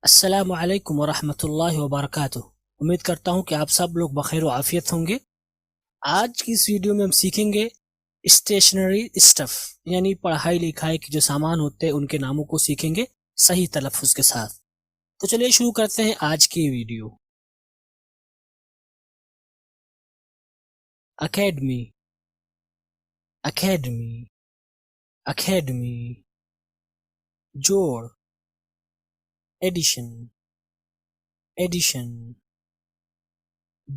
السلام علیکم ورحمۃ اللہ وبرکاتہ۔ امید کرتا ہوں کہ آپ سب لوگ بخیر و عافیت ہوں گے۔ آج کی اس ویڈیو میں ہم سیکھیں گے اسٹیشنری اسٹف، یعنی پڑھائی لکھائی کے جو سامان ہوتے ہیں ان کے ناموں کو سیکھیں گے صحیح تلفظ کے ساتھ۔ تو چلیے شروع کرتے ہیں آج کی ویڈیو۔ Academy, academy, academy. جوڑ، addition, addition.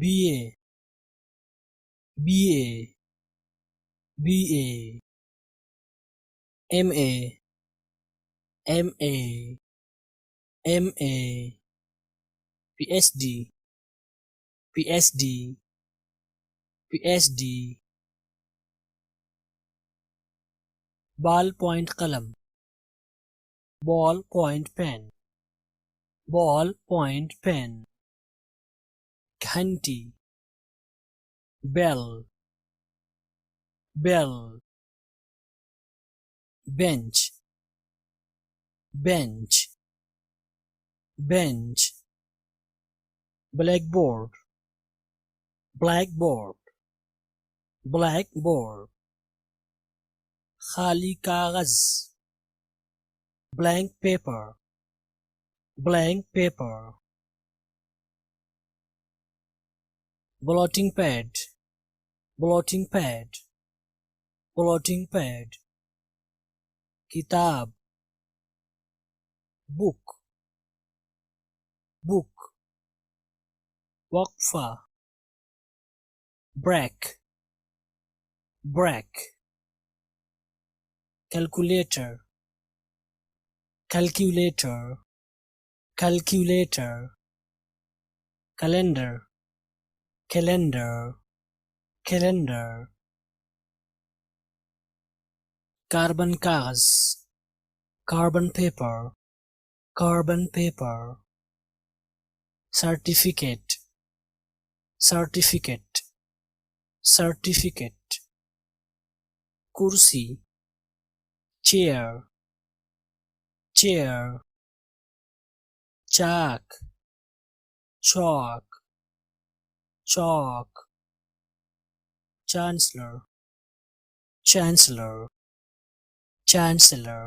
B A, B A, B A. M A, M A, M A. P H D, P H D, P H D. Ballpoint قلم، ballpoint pen, ballpoint pen. گھنٹی، bell, bell. Bench, bench, bench. Blackboard, blackboard, blackboard. خالی کاغذ، blank paper, blank paper. Blotting pad, blotting pad, blotting pad. کتاب، book, book. وقفہ، break, break. Calculator, calculator, calculator. Calendar, calendar, calendar. Carbon کاغذ، carbon paper, carbon paper. Certificate, certificate, certificate. کرسی، chair, chair. Chalk, chalk, chalk. Chancellor, chancellor, chancellor.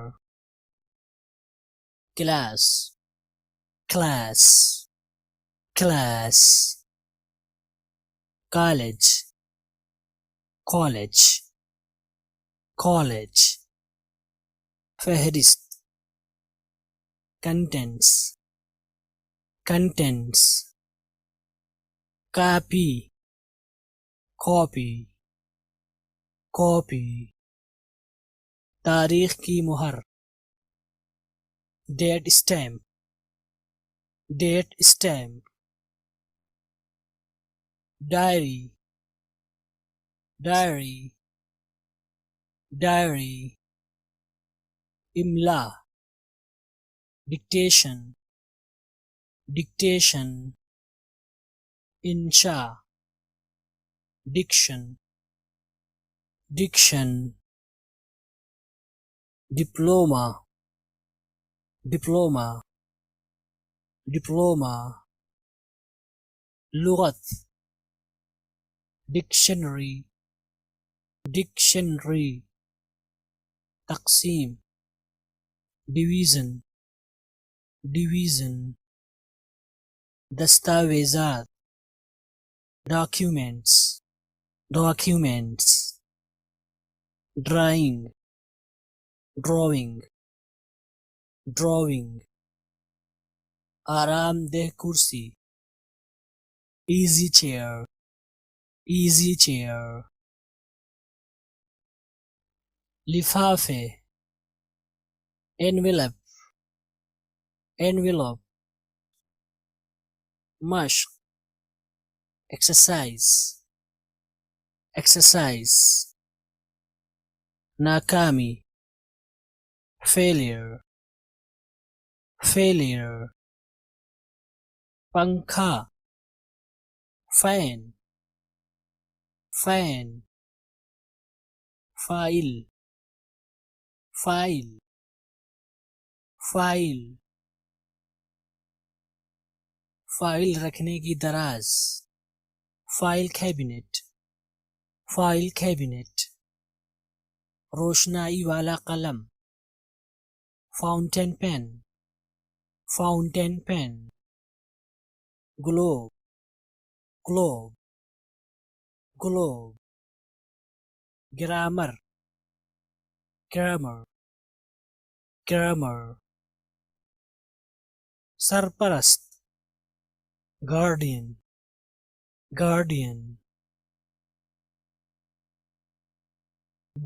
Class, class, class. College, college, college. فہرست، contents, contents. Copy, copy, copy. تاریخ کی مہر، date stamp, date stamp. Diary, diary, diary. املا، dictation, dictation. انشاء، diction, diction. Diploma, diploma, diploma. لغت، dictionary, dictionary. تقسیم، division, division. دستاویزات، documents, documents. Drawing, drawing, drawing. آرام دہ کرسی، ایزی چیئر، ایزی چیئر۔ لفافے، انویلپ، انویلپ۔ مشق، ایکسرسائز، ایکسرسائز۔ ناکامی، فیلئر، فیلئر۔ پنکھا، fan, fan. File, file, file. File رکھنے کی دراز، فائل کیبنٹ، فائل کیبنٹ. روشنائی والا قلم، fountain pen, fountain pen. Globe, globe, globe. Grammar, grammar, grammar. سرپرست، گارڈین، گارڈین.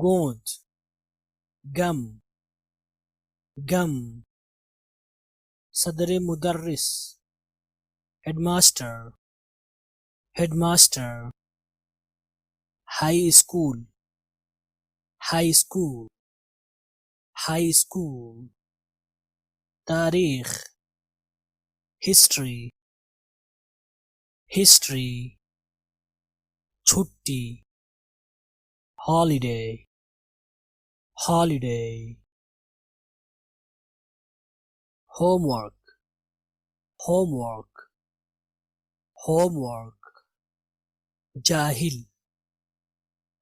گوند، گم، گم. صدر مدرس، headmaster, headmaster. High school, high school, high school. تاریخ، ہسٹری، ہسٹری. چھٹی، holiday, holiday. Homework, homework, home work. جاہل،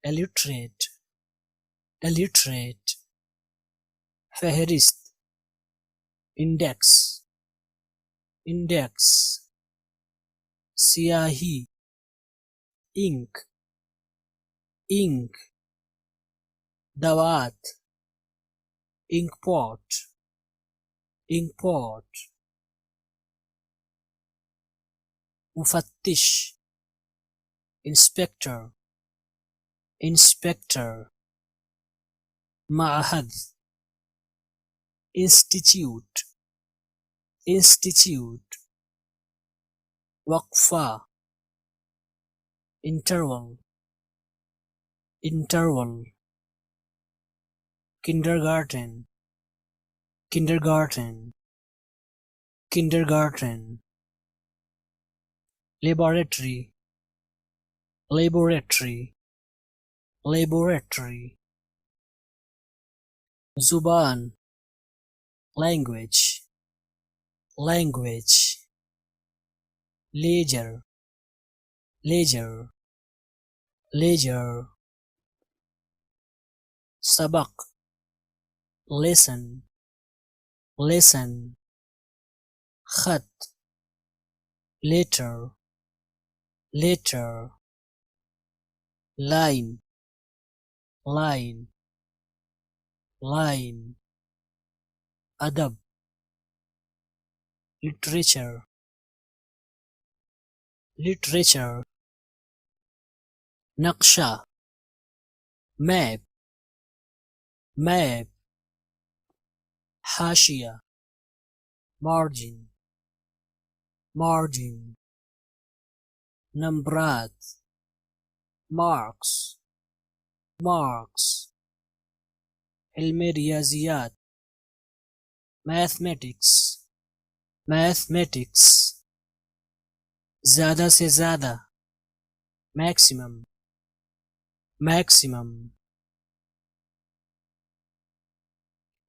illiterate، illiterate. فہرست، index, index. سیاہی، ink, ink. دوات، انک پاٹ، انک پاٹ. مفتش، inspector, inspector. معہد، institute, institute. وقفہ، interval, interval. kindergarten، kindergarten، kindergarten. laboratory، laboratory، laboratory. زبان، language، language. Ledger, ledger, ledger. سبق، lesson، lesson. خط، letter، letter. line، line، line. ادب، literature، literature. نقشہ، map، map. حاشیہ، margin، margin. نمبرات، marks، marks. علم ریاضیات، mathematics، mathematics. زیادہ سے زیادہ، maximum، maximum.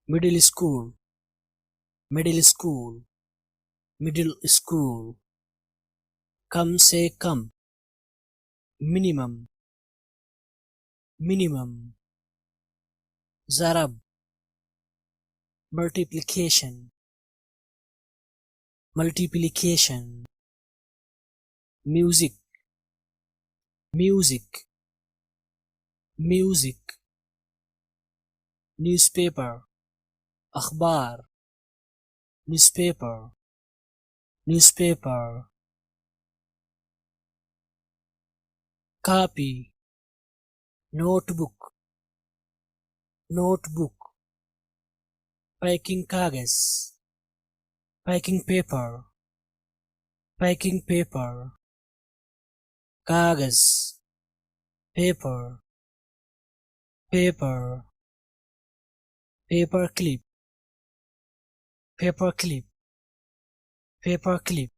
middle school، middle school، middle school. کم سے کم، minimum، minimum. ضرب، multiplication، multiplication. music، music، music. newspaper، اخبار، newspaper، newspaper. copy، notebook، notebook. packing کاغذ، packing paper، packing paper. کاغذ، paper، paper. paper clip، paper clip، paper clip.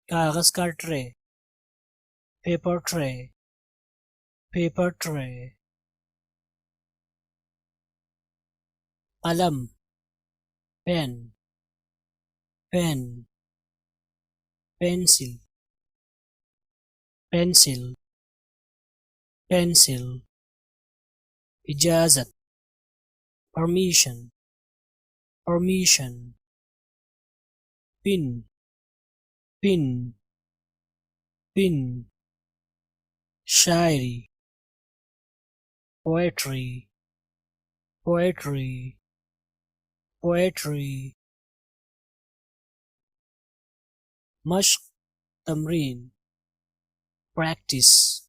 کاغذ کا tray, paper tray، paper tray. قلم، pen، pen. pencil, pencil, pencil, ijazat, permission, permission, pin, pin, pin, shairi, poetry, poetry, poetry, mashq, tamreen, practice,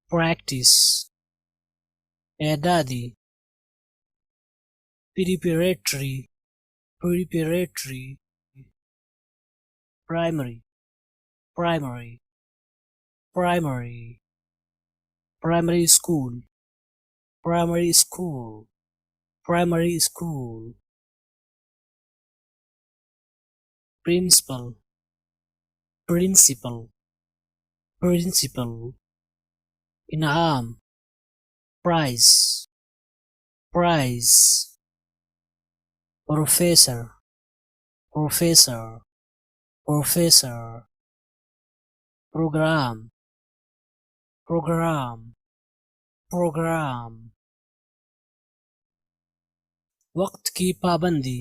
practice, i'dadi, preparatory, preparatory, primary, primary, primary, primary school, primary school, primary school, principal, principal, principal, in'am, prize, prize, professor, professor, professor, program, program, program, वक्त की पाबंदी,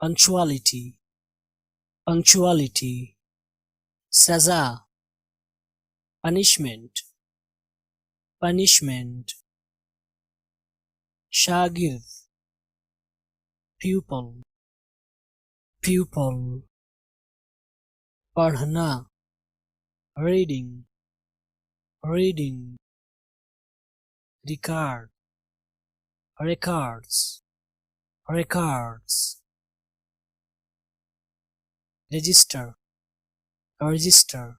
punctuality, punctuality, सजा, punishment, punishment, शागिर्द, pupil, pupil, पढ़ना, reading, reading, record, records, records, register, register,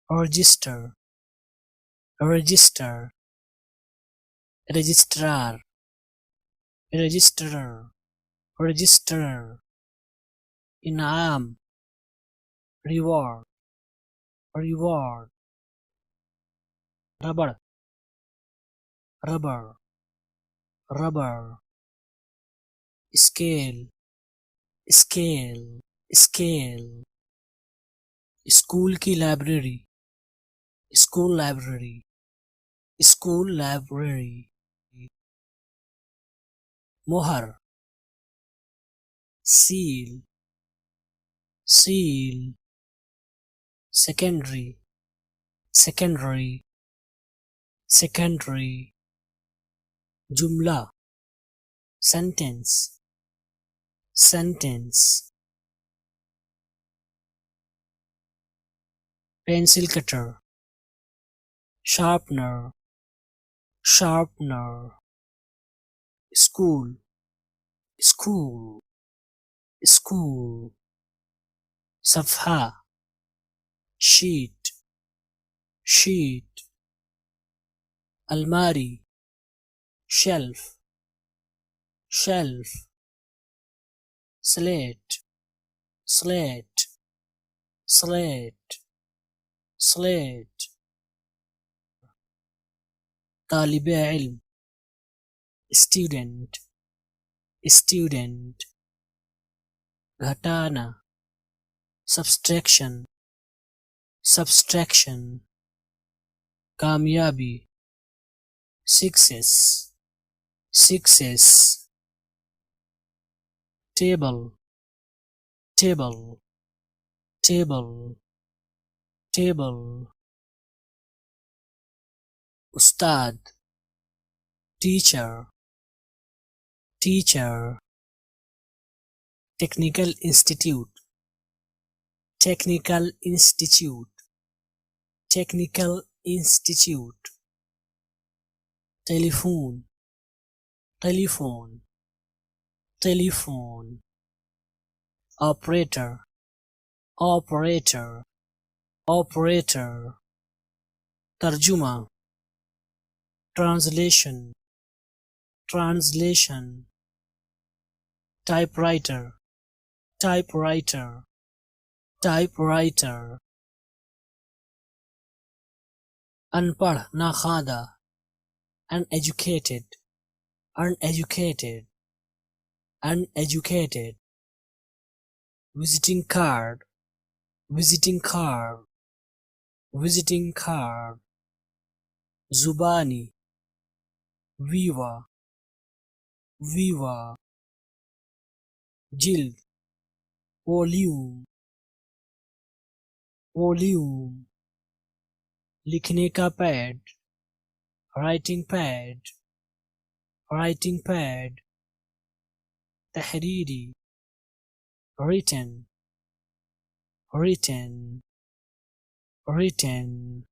register, register, registrar, registrar, registrar, in'am, reward, reward, rubber, rubber, rubber, scale, scale, scale, school की library, school library, school library, मोहर, seal, seal, secondary, secondary, secondary, जुमला, sentence, sentence, pencil cutter, sharpener, sharpener, school, school, school, safha, sheet, sheet, almari, shelf, shelf, slate, slate, slate, slate, طالب علم, student, student, घटाना, subtraction, subtraction, कामयाबी, success, success, table, table, table, table, ustad, teacher, teacher, technical institute, technical institute, technical institute, telephone, telephone, telephone, operator, operator, operator, tarjuma, translation, translation, typewriter, typewriter, typewriter, अनपढ़, नाखादा, uneducated, uneducated, uneducated, visiting card, visiting card, visiting card. زبانی viva, viva. جلد volume, volume. لکھنے کا paid writing pad, writing pad. تحریری written, written, written.